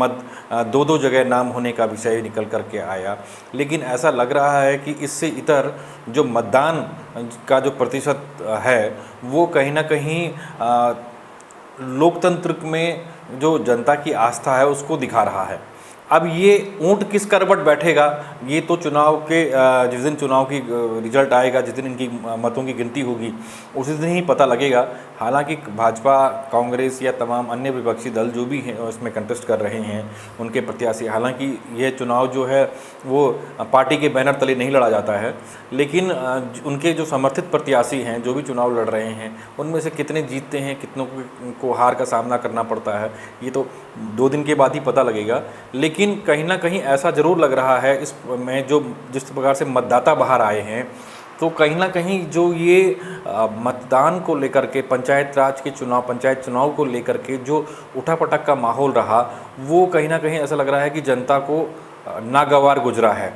2-2 जगह नाम होने का विषय निकल कर के आया, लेकिन ऐसा लग रहा है कि इससे इतर जो मतदान का जो प्रतिशत है वो कहीं ना कहीं लोकतंत्र में जो जनता की आस्था है उसको दिखा रहा है। अब ये ऊंट किस करवट बैठेगा, ये तो चुनाव के जिस दिन चुनाव की रिजल्ट आएगा, जिस दिन इनकी मतों की गिनती होगी, उसी दिन ही पता लगेगा। हालांकि भाजपा, कांग्रेस या तमाम अन्य विपक्षी दल जो भी हैं इसमें कंटेस्ट कर रहे हैं, उनके प्रत्याशी, हालांकि यह चुनाव जो है वो पार्टी के बैनर तले नहीं लड़ा जाता है, लेकिन उनके जो समर्थित प्रत्याशी हैं जो भी चुनाव लड़ रहे हैं, उनमें से कितने जीतते हैं, कितनों को हार का सामना करना पड़ता है, ये तो 2 दिन के बाद ही पता लगेगा। लेकिन कहीं ना कहीं ऐसा ज़रूर लग रहा है इसमें जिस प्रकार से मतदाता बाहर आए हैं, तो कहीं ना कहीं जो ये मतदान को लेकर के पंचायत चुनाव को लेकर के जो उठापटक का माहौल रहा, वो कहीं ना कहीं ऐसा लग रहा है कि जनता को नागवार गुजरा है।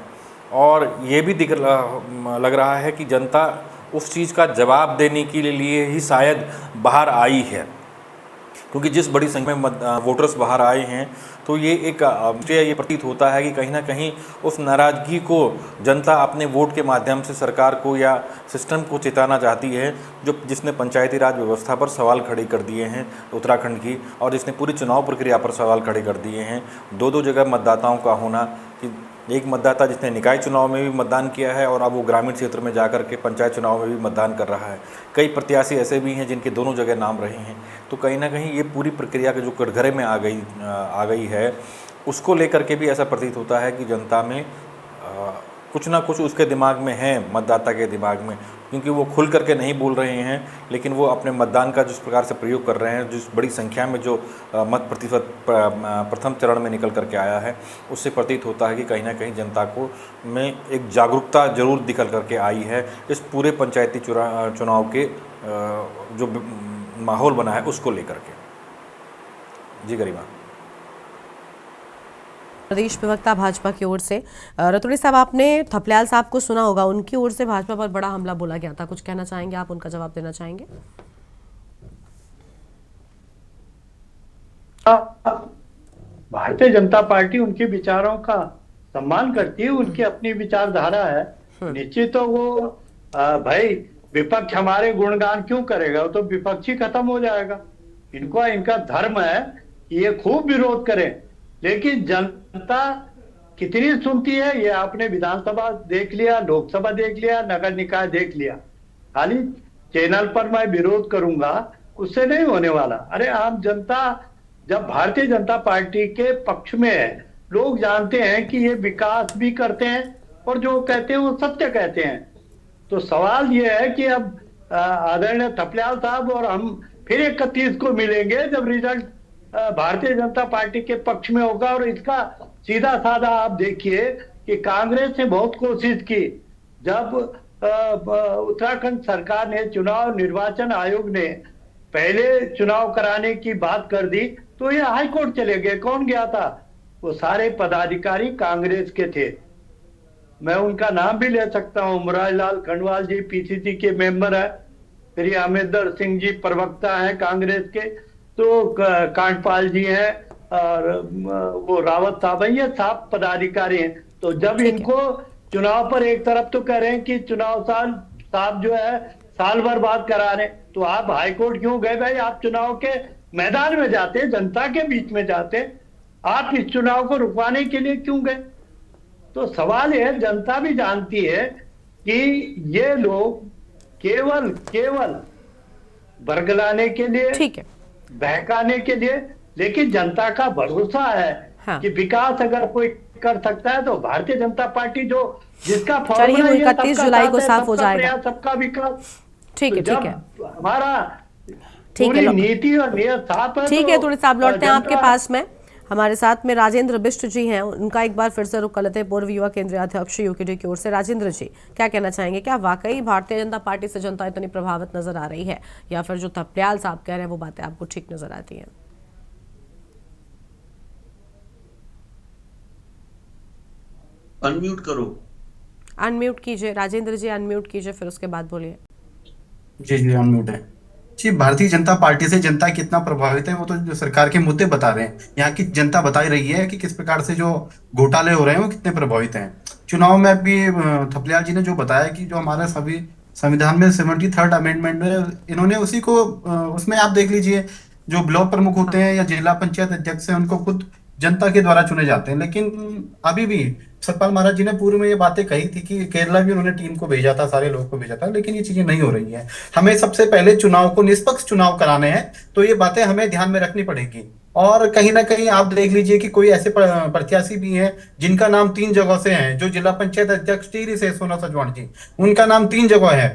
और ये भी लग रहा है कि जनता उस चीज़ का जवाब देने के लिए ही शायद बाहर आई है, क्योंकि जिस बड़ी संख्या में वोटर्स बाहर आए हैं, तो ये प्रतीत होता है कि कहीं ना कहीं उस नाराज़गी को जनता अपने वोट के माध्यम से सरकार को या सिस्टम को चेताना चाहती है, जिसने पंचायती राज व्यवस्था पर सवाल खड़े कर दिए हैं उत्तराखंड की, और जिसने पूरी चुनाव प्रक्रिया पर सवाल खड़े कर दिए हैं। 2-2 जगह मतदाताओं का होना, कि एक मतदाता जिसने निकाय चुनाव में भी मतदान किया है और अब वो ग्रामीण क्षेत्र में जाकर के पंचायत चुनाव में भी मतदान कर रहा है। कई प्रत्याशी ऐसे भी हैं जिनके दोनों जगह नाम रहे हैं। तो कहीं ना कहीं ये पूरी प्रक्रिया के जो कटघरे में आ गई है, उसको लेकर के भी ऐसा प्रतीत होता है कि जनता में कुछ ना कुछ उसके दिमाग में है, मतदाता के दिमाग में, क्योंकि वो खुल करके नहीं बोल रहे हैं, लेकिन वो अपने मतदान का जिस प्रकार से प्रयोग कर रहे हैं, जिस बड़ी संख्या में जो मत प्रतिशत प्रथम चरण में निकल करके आया है, उससे प्रतीत होता है कि कहीं ना कहीं जनता को में एक जागरूकता जरूर निकल करके आई है इस पूरे पंचायती चुनाव के जो माहौल बना है उसको लेकर के। जी गरिमा। प्रदेश प्रवक्ता भाजपा की ओर से रतोड़ी साहब, आपने थपलियाल साहब को सुना होगा, उनकी ओर से भाजपा पर बड़ा हमला बोला गया था, कुछ कहना चाहेंगे आप, उनका जवाब देना चाहेंगे? भारतीय जनता पार्टी उनके विचारों का सम्मान करती है, उनकी अपनी विचारधारा है। निश्चित तो वो भाई विपक्ष हमारे गुणगान क्यों करेगा, वो तो विपक्षी खत्म हो जाएगा। इनका धर्म है कि ये खूब विरोध करें, लेकिन जनता कितनी सुनती है ये आपने विधानसभा देख लिया, लोकसभा देख लिया, नगर निकाय देख लिया। खाली चैनल पर मैं विरोध करूंगा उससे नहीं होने वाला। अरे आम जनता जब भारतीय जनता पार्टी के पक्ष में है, लोग जानते हैं कि ये विकास भी करते हैं और जो कहते हैं वो सत्य कहते हैं। तो सवाल ये है कि अब आदरणीय थपलियाल साहब और हम फिर 31 को मिलेंगे जब रिजल्ट भारतीय जनता पार्टी के पक्ष में होगा, और इसका सीधा साधा आप देखिए कि कांग्रेस ने बहुत कोशिश की, जब उत्तराखंड सरकार ने चुनाव निर्वाचन आयोग ने पहले चुनाव कराने की बात कर दी तो ये हाई कोर्ट चले गए। कौन गया था? वो सारे पदाधिकारी कांग्रेस के थे। मैं उनका नाम भी ले सकता हूँ। मुरारीलाल खंडवाल जी पीसीसी के मेंबर है, फिर अमरिंदर सिंह जी प्रवक्ता हैं कांग्रेस के, तो कांडपाल जी हैं और वो रावत साहब हैं, ये साफ पदाधिकारी हैं। तो जब इनको चुनाव पर एक तरफ तो कह रहे हैं कि चुनाव साहब जो है साल भर बाद करा रहे, तो आप हाईकोर्ट क्यों गए भाई? आप चुनाव के मैदान में जाते, जनता के बीच में जाते, आप इस चुनाव को रुकवाने के लिए क्यों गए? तो सवाल है, जनता भी जानती है कि ये लोग केवल बरगलाने के लिए, ठीक है, बहकाने के लिए, लेकिन जनता का भरोसा है कि विकास अगर कोई कर सकता है तो भारतीय जनता पार्टी जो जिसका फॉर्मूला 31 जुलाई को साफ हो जाएगा, सबका विकास। ठीक है, ठीक है, हमारा ठीक है, नीति और नियत साफ है। ठीक है, थोड़े साहब लौटते हैं आपके पास में। हमारे साथ में राजेंद्र बिष्ट जी हैं, उनका एक बार फिर से रुख कर लेते हैं। पूर्व युवा केंद्रीय अध्यक्ष यूकेडी की ओर से राजेंद्र जी क्या कहना चाहेंगे? क्या वाकई भारतीय जनता पार्टी से जनता इतनी प्रभावित नजर आ रही है, या फिर जो थपलियाल साहब कह रहे हैं वो बातें आपको ठीक नजर आती हैं? अनम्यूट करो, अनम्यूट कीजिए राजेंद्र जी, अनम्यूट कीजिए, फिर उसके बाद बोलिए। जी अनम्यूट है जी। भारतीय जनता पार्टी से जनता कितना प्रभावित है वो तो जो सरकार के मुद्दे बता रहे हैं। यहाँ की जनता बता ही रही है कि किस प्रकार से जो घोटाले हो रहे हैं वो कितने प्रभावित हैं। चुनाव में अभी थपलियाल जी ने जो बताया कि जो हमारे सभी संविधान में 73rd अमेंडमेंट में इन्होंने उसी को उसमें आप देख लीजिए, जो ब्लॉक प्रमुख होते हैं या जिला पंचायत अध्यक्ष हैं उनको खुद जनता के द्वारा चुने जाते हैं। लेकिन अभी भी सतपाल महाराज जी ने पूर्व में ये बातें कही थी कि केरला भी उन्होंने टीम को भेजा था, सारे लोगों को भेजा था, लेकिन ये चीजें नहीं हो रही है। हमें सबसे पहले चुनाव को निष्पक्ष चुनाव कराने हैं, तो ये बातें हमें ध्यान में रखनी पड़ेगी। और कहीं ना कहीं आप देख लीजिए कि कोई ऐसे प्रत्याशी भी हैं जिनका नाम 3 जगह से है, जो जिला पंचायत अध्यक्ष टीरी से सोना सजवाण जी, उनका नाम 3 जगह है।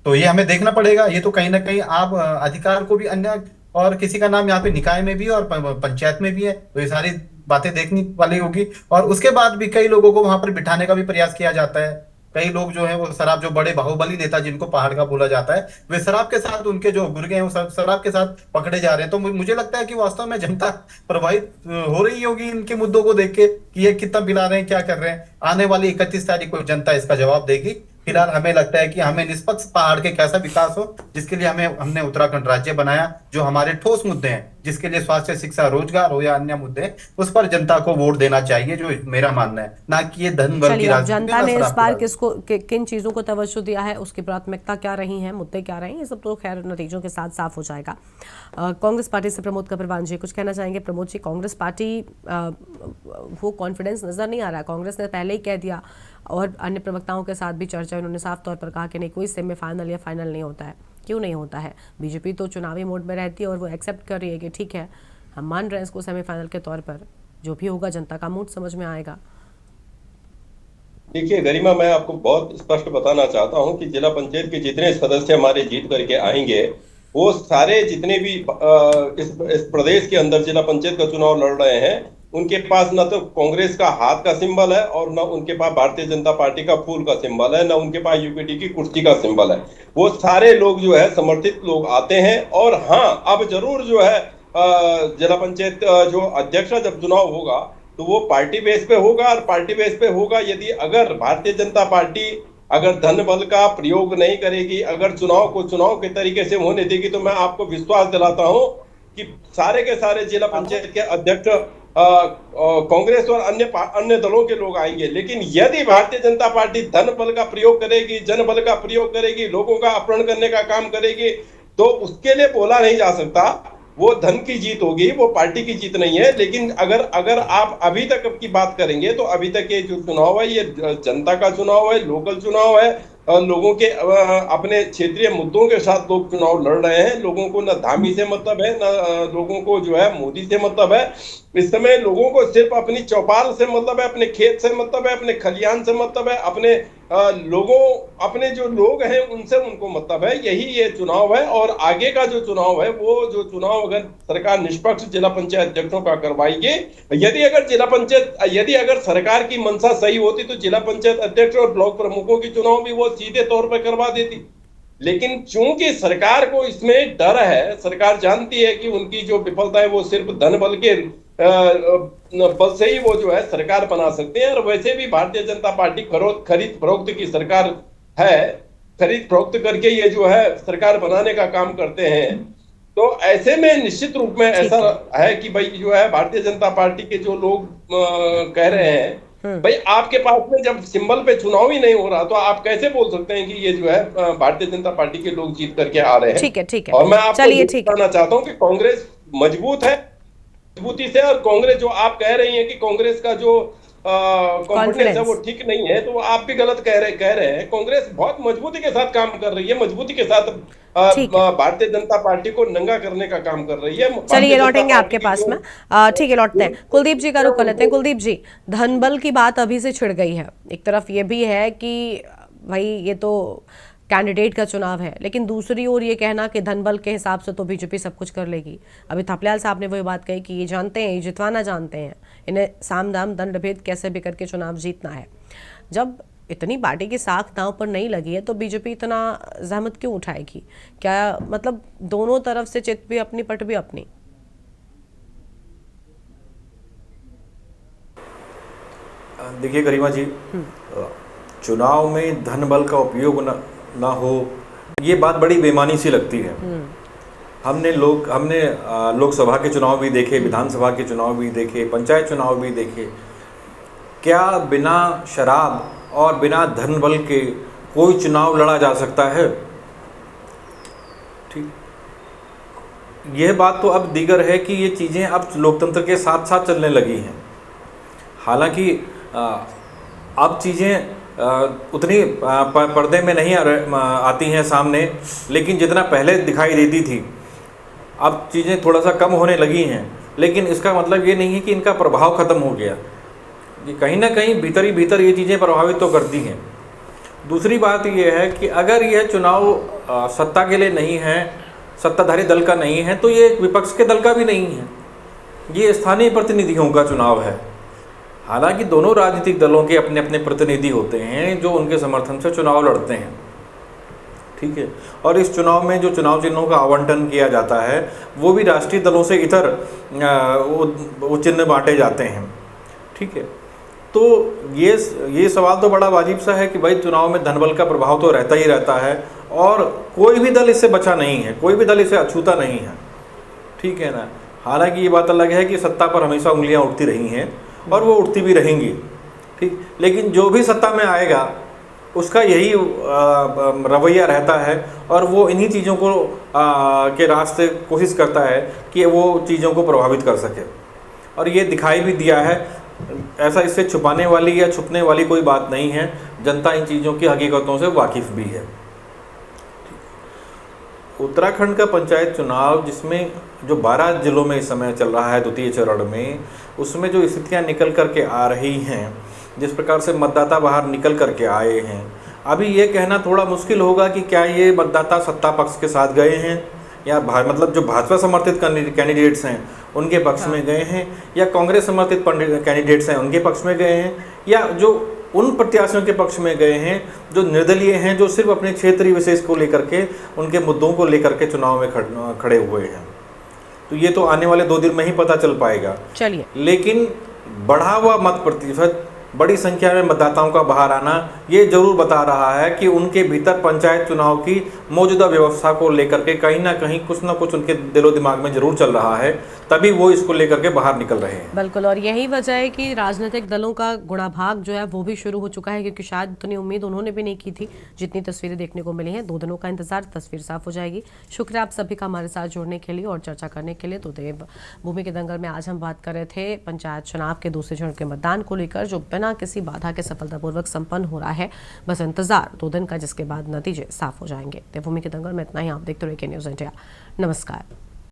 तो ये हमें देखना पड़ेगा। ये तो कहीं ना कहीं आप अधिकार को भी अन्य और किसी का नाम यहाँ पे निकाय में भी और पंचायत में भी है, तो ये सारी बातें देखने वाली होगी। और उसके बाद भी कई लोगों को वहां पर बिठाने का भी प्रयास किया जाता है। कई लोग जो है वो शराब, जो बड़े बाहुबली नेता जिनको पहाड़ का बोला जाता है, वे शराब के साथ, उनके जो गुर्गे हैं वो शराब के साथ पकड़े जा रहे हैं। तो मुझे लगता है कि वास्तव में जनता प्रभावित हो रही होगी इनके मुद्दों को देख के कि ये कितना पिला रहे हैं, क्या कर रहे हैं। आने वाली 31 तारीख को जनता इसका जवाब देगी। फिलहाल हमें लगता है कि हमें निष्पक्ष पहाड़ के कैसा विकास हो, जिसके लिए हमने उत्तराखंड राज्य बनाया, जो हमारे ठोस मुद्दे हैं, जिसके लिए स्वास्थ्य, शिक्षा, रोजगार हो या अन्य मुद्दे, उस पर जनता को वोट देना चाहिए, जो मेरा मानना है, ना कि ये धन बल की राजनीति। जनता ने इस बार किन चीजों को तवज्जो दिया है, उसकी प्राथमिकता क्या रही है, मुद्दे क्या रहे हैं, ये सब तो खैर नतीजों के साथ साफ हो जाएगा। कांग्रेस पार्टी से प्रमोद कपिरवान जी कुछ कहना चाहेंगे? प्रमोद जी, कांग्रेस पार्टी वो कॉन्फिडेंस नजर नहीं आ रहा है। कांग्रेस ने पहले ही कह दिया और अन्य प्रवक्ताओं के साथ भी चर्चा, उन्होंने साफ तौर पर कहा कि नहीं, कोई सेमीफाइनल या फाइनल नहीं होता है। क्यों नहीं होता है? बीजेपी तो चुनावी मोड में रहती है और वो एक्सेप्ट कर रही है कि ठीक है, हम मान रहे हैं इसको सेमीफाइनल के तौर पर, जो भी होगा जनता का मूड समझ में आएगा। देखिए गरिमा, मैं आपको बहुत स्पष्ट बताना चाहता हूं कि जिला पंचायत के जितने सदस्य हमारे जीत करके आएंगे, वो सारे जितने भी इस प्रदेश के अंदर जिला पंचायत का चुनाव लड़ रहे हैं, उनके पास न तो कांग्रेस का हाथ का सिंबल है और न उनके पास भारतीय जनता पार्टी का फूल का सिंबल है, न उनके पास यूपीडी की कुर्सी का सिंबल है। वो सारे लोग जो है समर्थित लोग आते हैं। और हाँ, अब जरूर जो है जिला पंचायत जो अध्यक्ष जब चुनाव होगा तो वो पार्टी बेस पे होगा, और पार्टी बेस पे होगा यदि अगर भारतीय जनता पार्टी अगर धन बल का प्रयोग नहीं करेगी, अगर चुनाव को चुनाव के तरीके से होने देगी, तो मैं आपको विश्वास दिलाता हूं कि सारे के सारे जिला पंचायत के अध्यक्ष कांग्रेस और अन्य दलों के लोग आएंगे। लेकिन यदि भारतीय जनता पार्टी धन बल का प्रयोग करेगी, जन बल का प्रयोग करेगी, लोगों का अपहरण करने का काम करेगी, तो उसके लिए बोला नहीं जा सकता। वो धन की जीत होगी, वो पार्टी की जीत नहीं है। लेकिन अगर आप अभी तक की बात करेंगे तो अभी तक ये जो चुनाव है, ये जनता का चुनाव है, लोकल चुनाव है। लोगों के अपने क्षेत्रीय मुद्दों के साथ लोग चुनाव लड़ रहे हैं। लोगों को न धामी से मतलब है, न लोगों को जो है मोदी से मतलब है। इस समय लोगों को सिर्फ अपनी चौपाल से मतलब है, अपने खेत से मतलब है, अपने खलियान से मतलब है, अपने अपने जो लोग हैं उनसे उनको मतलब है। यही ये चुनाव है। और आगे का जो चुनाव है, वो जो चुनाव अगर सरकार निष्पक्ष जिला पंचायत अध्यक्षों का करवाएगी, यदि अगर सरकार की मंशा सही होती तो जिला पंचायत अध्यक्ष और ब्लॉक प्रमुखों की चुनाव भी वो सीधे तौर पर करवा देती। लेकिन चूंकि सरकार को इसमें डर है, सरकार जानती है कि उनकी जो विफलता है वो सिर्फ धन बल के बल से ही वो जो है सरकार बना सकते हैं। और वैसे भी भारतीय जनता पार्टी खरीद फरोख्त की सरकार है, खरीद फरोख्त करके ये जो है सरकार बनाने का काम करते हैं। तो ऐसे में निश्चित रूप में ऐसा है कि भाई जो है भारतीय जनता पार्टी के जो लोग कह रहे हैं, भाई आपके पास में जब सिंबल पे चुनाव ही नहीं हो रहा तो आप कैसे बोल सकते हैं कि ये जो है भारतीय जनता पार्टी के लोग जीत करके आ रहे हैं। ठीक है, ठीक है। और मैं आपको बताना चाहता हूँ कि कांग्रेस मजबूत है, मजबूती से। और कांग्रेस जो आप कह रही हैं कि कांग्रेस का जो कॉन्फिडेंस है वो ठीक नहीं है, तो आप भी गलत कह रहे हैं। कांग्रेस बहुत मजबूती के साथ काम कर रही है, मजबूती के साथ भारतीय जनता पार्टी को नंगा करने का काम कर रही है। चलिए लौटेंगे आपके पास में, ठीक है लौटते हैं। कुलदीप जी का रुख कर लेते हैं। कुलदीप जी, धनबल की बात अभी से छिड़ गई है। एक तरफ ये भी है कि भाई ये तो कैंडिडेट का चुनाव है, लेकिन दूसरी ओर ये कहना कि धनबल के हिसाब से तो बीजेपी सब कुछ कर लेगी। अभी थपलियाल साहब ने वही बात कही कि ये जानते हैं, ये जितवाना जानते हैं, इन्हें साम दाम दंड भेद कैसे भी करके चुनाव जीतना है। जब इतनी पार्टी की साख दांव पर नहीं लगी है तो बीजेपी इतना जहमत क्यों उठाएगी? क्या मतलब दोनों तरफ से चित भी अपनी पट भी अपनी? देखिए गरिमा जी, चुनाव में धन बल का उपयोग ना हो, ये बात बड़ी बेमानी सी लगती है। हमने लोकसभा के चुनाव भी देखे, विधानसभा के चुनाव भी देखे, पंचायत चुनाव भी देखे। क्या बिना शराब और बिना धन बल के कोई चुनाव लड़ा जा सकता है? ठीक, यह बात तो अब दीगर है कि ये चीज़ें अब लोकतंत्र के साथ साथ चलने लगी हैं। हालांकि अब चीज़ें उतनी पर्दे में नहीं आती हैं सामने, लेकिन जितना पहले दिखाई देती थी अब चीज़ें थोड़ा सा कम होने लगी हैं। लेकिन इसका मतलब ये नहीं है कि इनका प्रभाव ख़त्म हो गया। ये कहीं ना कहीं भीतर ही भीतर ये चीज़ें प्रभावित तो करती हैं। दूसरी बात ये है कि अगर यह चुनाव सत्ता के लिए नहीं है, सत्ताधारी दल का नहीं है, तो ये विपक्ष के दल का भी नहीं है, ये स्थानीय प्रतिनिधियों का चुनाव है। हालांकि दोनों राजनीतिक दलों के अपने अपने प्रतिनिधि होते हैं जो उनके समर्थन से चुनाव लड़ते हैं, ठीक है। और इस चुनाव में जो चुनाव चिन्हों का आवंटन किया जाता है वो भी राष्ट्रीय दलों से इतर वो चिन्ह बांटे जाते हैं, ठीक है। तो ये सवाल तो बड़ा वाजिब सा है कि भाई चुनाव में धनबल का प्रभाव तो रहता ही रहता है और कोई भी दल इससे बचा नहीं है, कोई भी दल इसे अछूता नहीं है, ठीक है ना। हालांकि ये बात अलग है कि सत्ता पर हमेशा उंगलियां उठती रही हैं और वो उठती भी रहेंगी, ठीक। लेकिन जो भी सत्ता में आएगा उसका यही रवैया रहता है और वो इन्हीं चीज़ों को के रास्ते कोशिश करता है कि वो चीज़ों को प्रभावित कर सके। और ये दिखाई भी दिया है, ऐसा इससे छुपाने वाली या छुपने वाली कोई बात नहीं है। जनता इन चीज़ों की हकीकतों से वाकिफ़ भी है। उत्तराखंड का पंचायत चुनाव, जिसमें जो 12 जिलों में इस समय चल रहा है द्वितीय चरण में, उसमें जो स्थितियां निकल करके आ रही हैं, जिस प्रकार से मतदाता बाहर निकल करके आए हैं, अभी ये कहना थोड़ा मुश्किल होगा कि क्या ये मतदाता सत्ता पक्ष के साथ गए हैं या मतलब जो भाजपा समर्थित कैंडिडेट्स हैं उनके पक्ष में गए हैं या कांग्रेस समर्थित कैंडिडेट्स हैं उनके पक्ष में गए हैं या जो उन प्रत्याशियों के पक्ष में गए हैं जो निर्दलीय हैं, जो सिर्फ अपने क्षेत्रीय विशेष को लेकर के, उनके मुद्दों को लेकर के चुनाव में खड़े हुए हैं। तो ये तो आने वाले 2 दिन में ही पता चल पाएगा। चलिए, लेकिन बढ़ा हुआ मत प्रतिशत, बड़ी संख्या में मतदाताओं का बाहर आना, ये जरूर बता रहा है कि उनके भीतर पंचायत चुनाव की मौजूदा व्यवस्था को लेकर के कहीं ना कहीं कुछ ना कुछ उनके दिलो दिमाग में जरूर चल रहा है, तभी वो इसको लेकर के बाहर निकल रहे हैं। बिल्कुल, और यही वजह है कि राजनीतिक दलों का गुणाभाग जो है वो भी शुरू हो चुका है, क्योंकि शायद उतनी उम्मीद उन्होंने भी नहीं की थी जितनी तस्वीरें देखने को मिली हैं। 2 दिनों का इंतजार, तस्वीर साफ हो जाएगी। शुक्रिया आप सभी का हमारे साथ जुड़ने के लिए और चर्चा करने के लिए। तो देवभूमि के दंगल में आज हम बात कर रहे थे पंचायत चुनाव के दूसरे चरण के मतदान को लेकर, जो बिना किसी बाधा के सफलतापूर्वक संपन्न हो रहा है। बस इंतजार 2 दिन का, जिसके बाद नतीजे साफ हो जाएंगे। देवभूमि के दंगल में इतना ही। आप देखते रहिए के न्यूज़ इंडिया। नमस्कार।